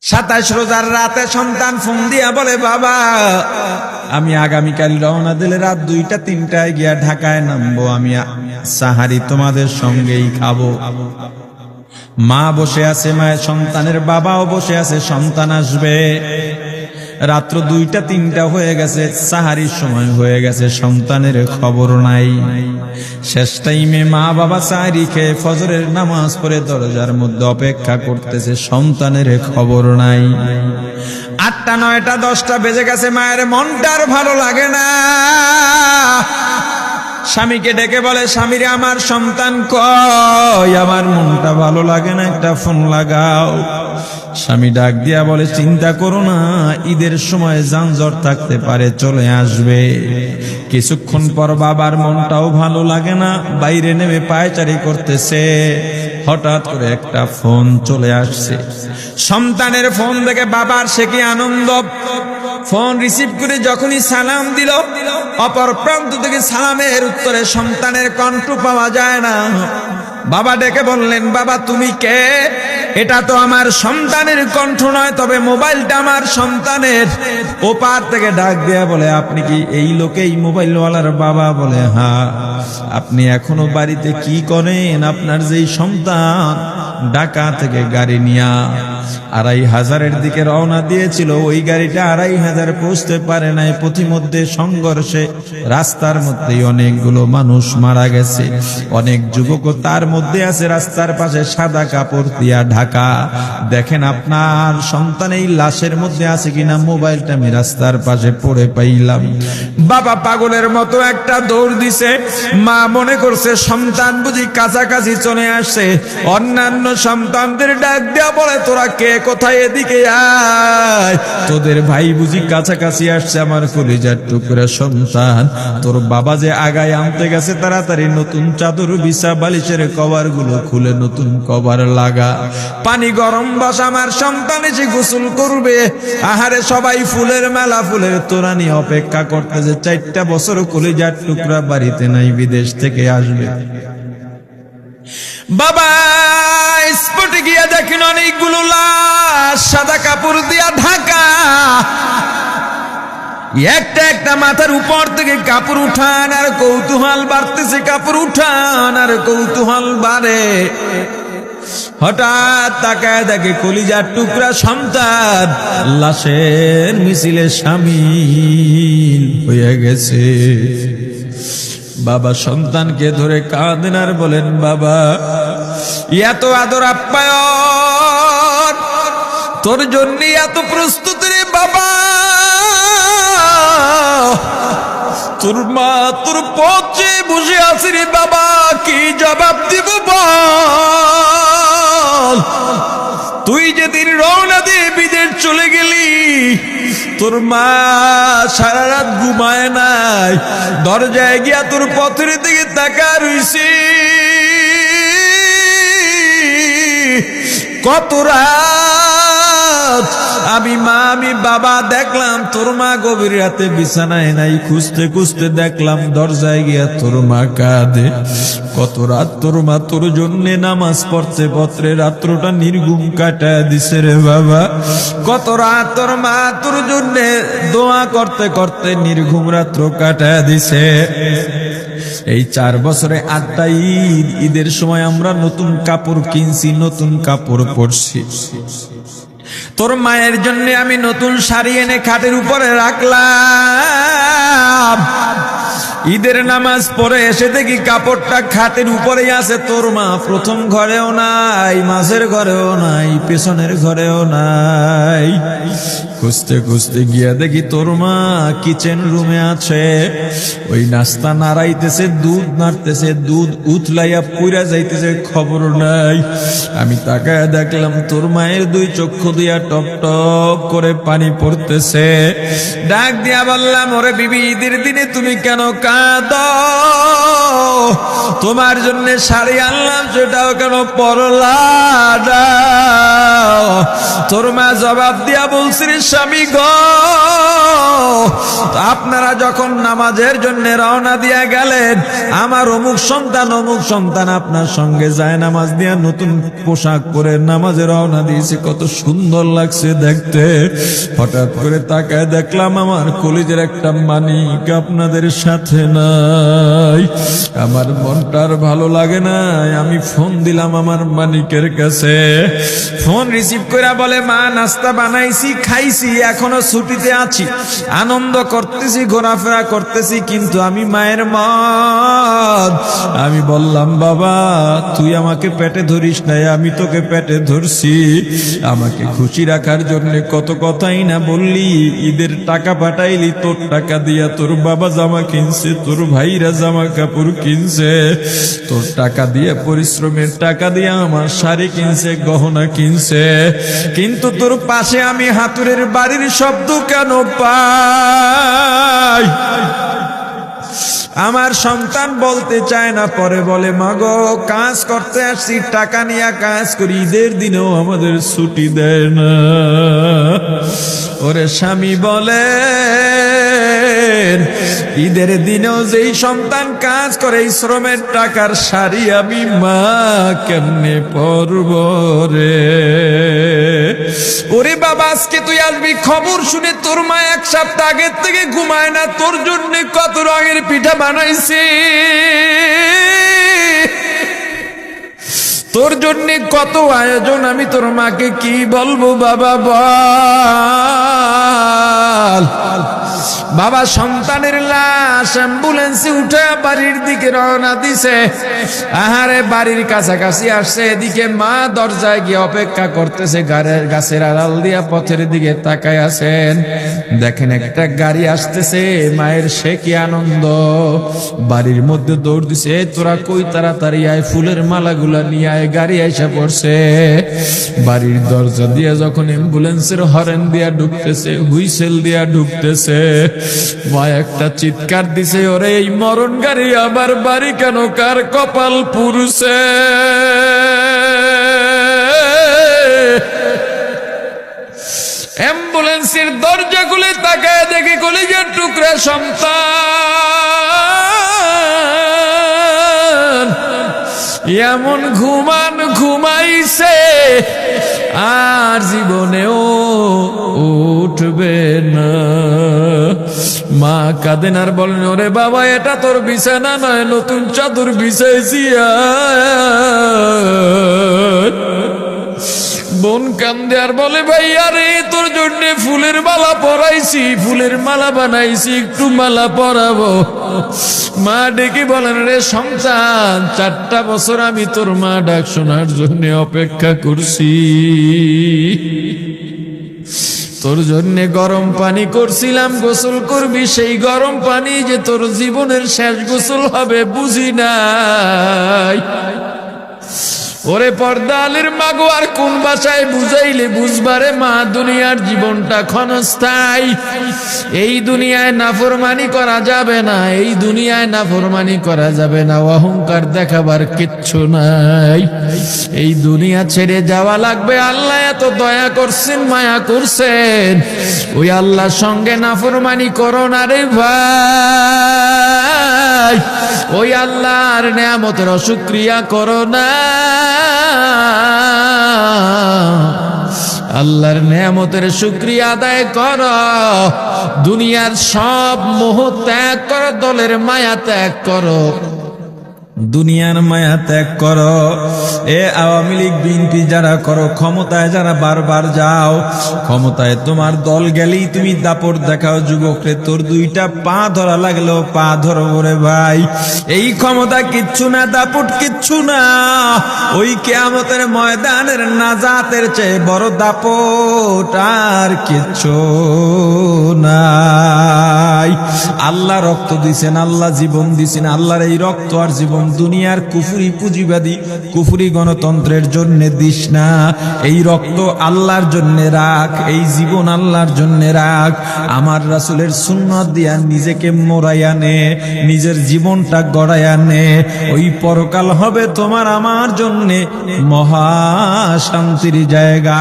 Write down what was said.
27 রোজার রাতে সন্তান ফোন দিয়া বলে, বাবা আমি আগামীকাল রওনা দিলে রাত 2টা-3টায় গিয়া ঢাকায় নামবো, আমি সাহারি তোমাদের সঙ্গেই খাবো। মা বসে আছে, মায়ের সন্তানের বাবাও বসে আছে, সন্তান আসবে। রাত্র 2টা-3টা হয়ে গেছে, সাহারির সময় হয়ে গেছে, সন্তানের খবর নাই। শেষ টাইমে মা বাবা সাহারি খেয়ে ফজরের নামাজ পড়ে দরজার মধ্যে অপেক্ষা করতেছে, সন্তানের খবর নাই। 8টা, 9টা, 10টা বেজে গেছে, মায়ের মনটা আর ভালো লাগে না। স্বামীকে ডেকে বলে, স্বামীরে আমার সন্তান কই, আমার মনটা ভালো লাগে না, একটা ফোন লাগাও। স্বামী ডাক দিয়া বলে, চিন্তা করো না, ঈদের সময় যানজট থাকতে পারে, চলে আসবে। কিছুক্ষণ পর বাবার মনটাও ভালো লাগে না, বাইরে নেমে পায়চারি করতেছে। হঠাৎ করে একটা ফোন চলে আসছে। সন্তানের ফোন দেখে বাবার সে কি আনন্দ। ফোন রিসিভ করে যখনই সালাম দিল, অপর প্রান্ত থেকে সালামের উত্তরে সন্তানের কণ্ঠ পাওয়া যায় না। বাবা ডেকে বললেন, বাবা তুমি কে? এটা তো আমার সন্তানের কণ্ঠ নয়, তবে মোবাইলটা আমার সন্তানের। ওপার থেকে ডাক দেয়া বলে, আপনি কি এই লোকেই মোবাইলওয়ালার বাবা? বলে, হ্যাঁ। আপনি এখনো বাড়িতে কি করেন? আপনার যেই সন্তান ঢাকা থেকে গাড়ি নিয়া 2500-এর দিকে রওনা দিয়েছিল, ওই গাড়িটা 2500 পৌঁছতে পারে নাই। পথিমধ্যে সংঘর্ষে রাস্তার মধ্যেই অনেকগুলো মানুষ মারা গেছে, অনেক যুবকও তার মধ্যে আছে। রাস্তার পাশে সাদা কাপড় দিয়া ঢাকা। দেখেন আপনার সন্তান এই লাশের মধ্যে আছে কিনা। মোবাইলটা আমি রাস্তার পাশে পড়ে পাইলাম। বাবা পাগলের মতো একটা দৌড় দিছে। মা মনে করছে সন্তান বুঝি কাছাকাছি চলে আসছে। অন্যান্য সন্তানদের ডাক দেয়া বলে, তোরা কে, কোথায়, এদিকে আয়, তোদের ভাই বুঝি কাছাকাছি আসছে। আমার কলিজার টুকরা সন্তান, তোর বাবা যে আগায় আনতে গেছে, তাড়াতাড়ি নতুন চাদর বিছা, বালিশের কভার গুলো খুলে নতুন কভার লাগা, পানি গরম বসা, আমার সন্তান এসে গোসল করবে। আহারে সবাই ফুলের মেলা, ফুলের তোড়া নিয়ে অপেক্ষা করতেছে। 4টা বছর কলিজার টুকরা বাড়িতে নাই, বিদেশ থেকে আসবে। বাবা স্পটে গিয়া দেখেন অনেকগুলো লাশ সাদা কাপড় দিয়া ঢাকা। একটা একটা মাথার উপর থেকে কাপড় উঠান আর কৌতূহল বাড়তেছে, কাপড় উঠান আর কৌতূহল বাড়ে। হঠাৎ তাকায় দেখে কলিজার টুকরা সন্তান লাশের মিছিলে শামিল হয়ে গেছে। বাবা সন্তানকে ধরে কাঁদেন আর বলেন, বাবা এত আদর আপ্যায়ন তোর জন্য, এত প্রস্তুতি রে বাবা। তোর মা তোর পথে বসে আছে রে বাবা, কি জবাব দিব বল? তুই যেদিন রওনা দিয়ে বিদেশ চলে গেলি, তোর মা সারা রাত ঘুমায় নাই, দরজায় গিয়া তোর পথের দিকে তাকা রইছি। কত রাত আমি মা আমি বাবা দেখলাম, তোর মা গভীর রাতে বিছানায় নাই, খুঁজতে খুঁজতে দেখলাম দরজায় গিয়া তোর মা কাঁদে। কত রাত তোর মা তোর জন্যে নামাজ পড়তে পড়তে রাত্রটা নির্ঘুম কাটায় দিছে রে বাবা। কত রাত তোর মা তোর জন্যে দোয়া করতে করতে নির্ঘুম রাত্র কাটায় দিছে। এই 4 বছরে 8টা ঈদ, ঈদের সময় আমরা নতুন কাপড় কিনছি, নতুন কাপড় পরছি। তোর মায়ের জন্য আমি নতুন শাড়ি এনে খাটের উপরে রাখলাম। ঈদের নামাজ পড়ে এসে দেখি কাপড়টা খাটের উপরেই আছে। তোর মা প্রথম ঘরেও নাই, মাঝের ঘরেও নাই, পেছনের ঘরেও নাই। খুঁজতে খুঁজতে গিয়া দেখি তোর মা কিচেন রুমে আছে। ওই নাস্তা নাড়াইতেছে, দুধ নাড়তেছে, দুধ উথলাইয়া পুইরা যাইতেছে, খবর নাই। আমি তাকায় দেখলাম তোর মায়ের 2 চক্ষু দিয়া টপ টপ করে পানি পড়তেছে। ডাক দিয়া বললাম, ওরে বিবি, ঈদের দিনে তুমি কেন কাঁদো? তোমার জন্য শাড়ি আনলাম, সেটাও কেন পরলা না? তোর মা জবাব দিয়া বলছে, রে স্বামী গো, আপনারা যখন নামাজের জন্য রওনা দিয়া গেলেন, আমার অমুক সন্তান আপনার সঙ্গে যায় নামাজ দিয়া নতুন পোশাক পরে নামাজে রওনা দিয়েছে, কত সুন্দর লাগছে দেখতে। হঠাৎ করে তাকায় দেখলাম আমার কলিজের একটা মানিক আপনাদের সাথে নাই। আমার মনটার ভালো লাগে না, আমি ফোন দিলাম আমার মানিকের কাছে। ফোন রিসিভ করে বলে, মা নাস্তা বানাইছি, খাইছি, এখনো ছুটিতে আছি, আনন্দ করতেছি, ঘোরাফেরা করতেছি, কিন্তু আমি মায়ের মত। আমি বললাম, বাবা তুই আমাকে পেটে ধরিস নাই, আমি তোকে পেটে ধরছি। আমাকে খুশি রাখার জন্য কত কথাই না বললি, ঈদের টাকা পাঠাইলি, তোর টাকা দিয়া তোর বাবা জামা কিনছে, তোর ভাইরা জামা কাপড় কিনছে, তোর টাকা দিয়ে পরিশ্রমের টাকা দিয়ে আমার শাড়ি কিনছে, গহনা কিনছে, কিন্তু তোর পাশে আমি হাতুড়ের বাড়ির শব্দ কেন পাই? আমার সন্তান বলতে চায় না, পরে বলে, মাগো কাজ করতে আসছি, টাকা নিয়ে কাজ করি, ঈদের দিনেও আমাদের ছুটি দেয় না। ওরে স্বামী বলে, ঈদের দিনেও যেই সন্তান কাজ করে, এই শ্রমের টাকার শাড়ি আমি মা কেমনে পরব রে? ওরে বাবা, আজকে তুই আসবি, খবর শুনে তোর মা এক সপ্তাহ আগের থেকে ঘুমায় না, তোর জন্য কত রঙের পিঠা বানাইছি, তোর জন্য কত আয়োজন, আমি তোর মাকে কি বলবো বাবা বল। বাবা সন্তানের লাশ অ্যাম্বুলেন্সে উঠে বাড়ির দিকে রওনা দিছে। আহারে বাড়ির কাছাকাছি আসছে, এদিকে মা দরজায় গিয়ে অপেক্ষা করতেছে, গাছের আড়াল দিয়া পথের দিকে তাকায় আছেন। দেখেন একটা গাড়ি আসতেছে, মায়ের সে কি আনন্দ, বাড়ির মধ্যে দৌড় দিছে, তোরা কই, তাড়াতাড়ি আয়, ফুলের মালাগুলা নিয়ে আয়, গাড়ি এসে পড়ছে। বাড়ির দরজা দিয়ে যখন অ্যাম্বুলেন্সের হরেন দিয়া ঢুকতেছে, হুইসেল দিয়া ঢুকতেছে, মা একটা চিৎকার দিছে, ওরে এই মরণ গাড়ি আমার বাড়ি কেন, কার কপাল পুরুষে? অ্যাম্বুলেন্সের দরজা খুলে তাকায় দেখে কলিজার টুকরা সন্তান এমন ঘুমাইছে, আর জীবনেও উঠবে না। মা কাঁদেন আর বলেন, ওরে বাবা এটা তোর বিছানা নয়, নতুন চাদর বিছাইছি। বোন কান্দে আর বলে, ভাই আরে তোর জন্য ফুলের মালা পরাইছি, ফুলের মালা বানাইছি, একটু মালা পরাবো। মা ডেকে বলেন, রে সন্তান, 4টা বছর আমি তোর মা ডাক শোনার জন্য অপেক্ষা করছি, তোর জন্য গরম পানি করছিলাম, গোসল করবি, সেই গরম পানি যে তোর জীবনের শেষ গোসল হবে বুঝি নাই। ওরে পর্দালের মাগো, আর কোন ভাষায় বুঝাইলে বুঝবারে মা, দুনিয়ার জীবনটা ক্ষণস্থায়ী, এই দুনিয়ায় নাফরমানি করা যাবে না, এই দুনিয়ায় নাফরমানি করা যাবে না, অহংকার দেখাবার কিচ্ছু নাই, এই দুনিয়া ছেড়ে যাওয়া লাগবে। আল্লাহ এত দয়া করছেন, মায়া করছেন, ওই আল্লাহর সঙ্গে নাফরমানি করো না রে ভাই, ওই আল্লাহর নেয়ামতের অশুকরিয়া করো না, আল্লাহর নেয়ামতের শুকরিয়া আদায় করো, দুনিয়ার সব মোহ ত্যাগ করো, দলের মায়া ত্যাগ করো, দুনিয়ার মায়া ত্যাগ করো। এ আওয়ামী লীগ বিএনপি যারা করো, ক্ষমতায় যারা বারবার যাও, ক্ষমতায় তোমার দল গেলেই তুমি দাপট দেখাও, যুবক রে তোর 2টা পা ধরা লাগলেও পা ধরবো রে ভাই, এই ক্ষমতা কিচ্ছু না, দাপট কিচ্ছু না, ওই কিয়ামতের ময়দানের নাজাতের চেয়ে বড় দাপট আর কিচ্ছু নাই। আল্লাহ রক্ত দিছেন, আল্লাহ জীবন দিছেন, আল্লাহর এই রক্ত আর জীবন দুনিয়ার কুফরি পুঁজিবাদী কুফরি গণতন্ত্রের জন্য দিস না, এই রক্ত আল্লাহর জন্য রাখ, এই জীবন আল্লাহর জন্য রাখ, আমার রাসূলের সুন্নাত দিয়া নিজেকে মোড়াইয়া নে, নিজের জীবনটা গড়াইয়া নে, ওই পরকাল হবে তোমার আমার জন্য মহা শান্তির জায়গা।